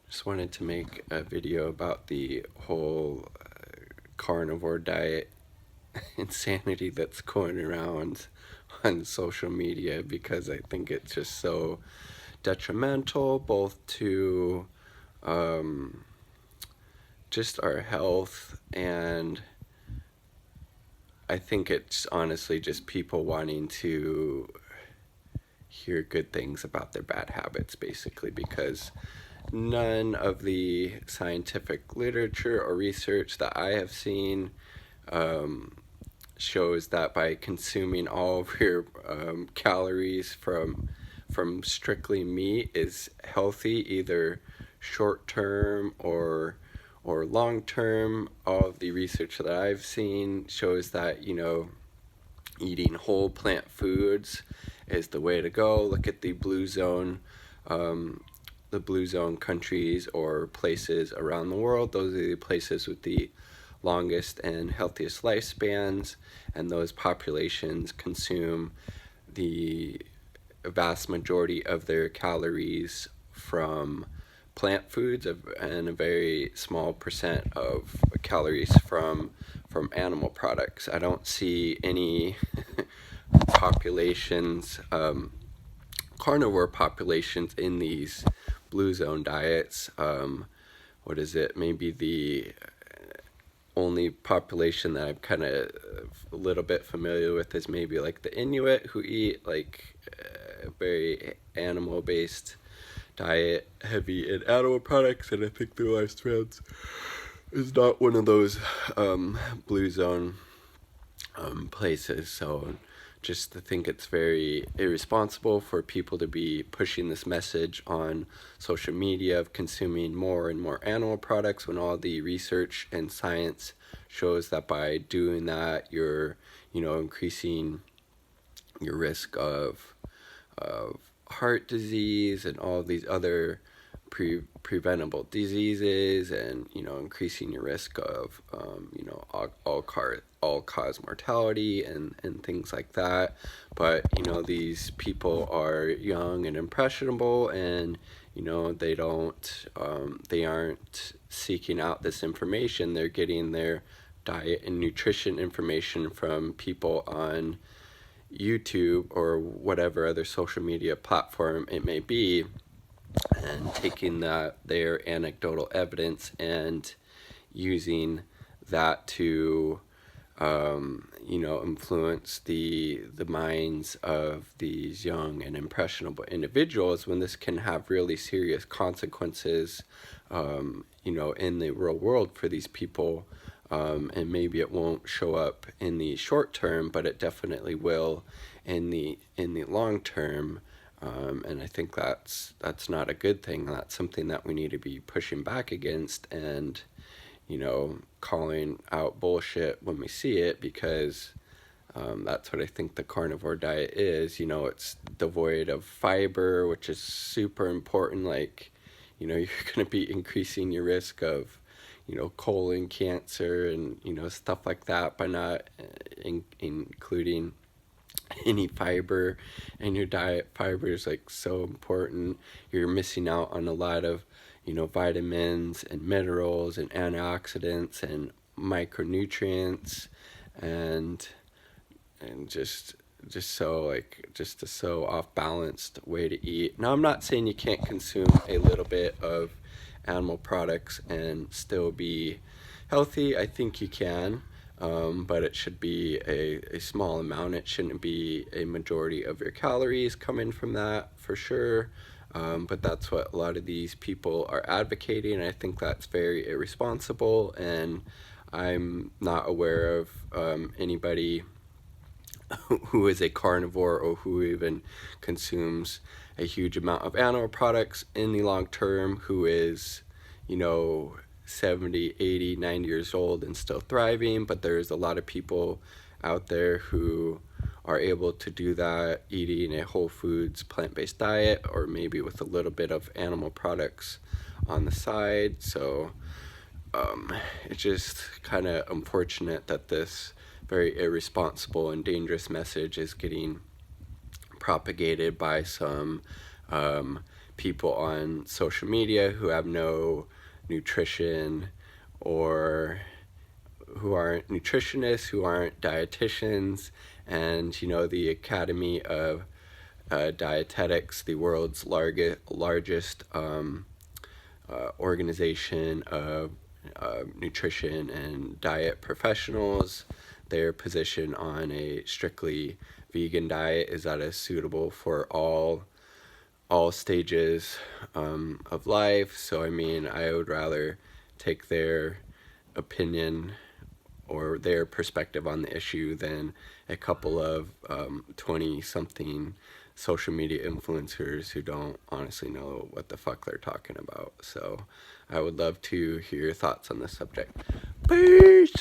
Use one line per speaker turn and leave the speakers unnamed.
Just wanted to make a video about the whole carnivore diet insanity that's going around on social media, because I think it's just so detrimental both to um, just our health, and I think it's honestly just people wanting to hear good things about their bad habits, basically, because none of the scientific literature or research that I have seen um, shows that by consuming all of your calories from strictly meat is healthy, either short term or long term. All of the research that I've seen shows that, eating whole plant foods is the way to go. Look at um, the blue zone countries or places around the world. Those are the places with the longest and healthiest lifespans, and those populations consume the vast majority of their calories from plant foods and a very small percent of calories from animal products. I don't see any populations, carnivore populations in these blue zone diets. What is it? Maybe the only population that I'm kind of a little bit familiar with is maybe like the Inuit, who eat like a very animal based diet, heavy in animal products, and I think their lifespans is not one of those blue zone places. So just to think it's very irresponsible for people to be pushing this message on social media of consuming more and more animal products, when all the research and science shows that by doing that you're increasing your risk of heart disease and all of these other preventable diseases, and increasing your risk of all cause mortality and things like that. But these people are young and impressionable, and they aren't seeking out this information. They're getting their diet and nutrition information from people on YouTube or whatever other social media platform it may be, and taking their anecdotal evidence and using that to influence the minds of these young and impressionable individuals, when this can have really serious consequences in the real world for these people. And maybe it won't show up in the short term, but it definitely will in the long term. And I think that's not a good thing. That's something that we need to be pushing back against, and calling out bullshit when we see it, because that's what I think the carnivore diet is. It's devoid of fiber, which is super important. Like, you're going to be increasing your risk of colon cancer and stuff like that by not including any fiber in your diet. Fiber is like so important. You're missing out on a lot of vitamins and minerals and antioxidants and micronutrients, and just a so off balanced way to eat. Now, I'm not saying you can't consume a little bit of animal products and still be healthy. I think you can, but it should be a small amount. It shouldn't be a majority of your calories coming from that, for sure. But that's what a lot of these people are advocating, and I think that's very irresponsible. And I'm not aware of anybody who is a carnivore or who even consumes a huge amount of animal products in the long term, who is 70, 80, 90 years old and still thriving. But there's a lot of people out there who are able to do that eating a whole foods plant-based diet, or maybe with a little bit of animal products on the side. So it's just kind of unfortunate that this very irresponsible and dangerous message is getting propagated by some people on social media who have no nutrition, or who aren't nutritionists, who aren't dietitians, and the Academy of Dietetics, the world's largest organization of nutrition and diet professionals. Their position on a strictly vegan diet is that it's suitable for all stages of life. So I would rather take their opinion or their perspective on the issue than a couple of 20-something social media influencers who don't honestly know what the fuck they're talking about. So I would love to hear your thoughts on this subject. Peace!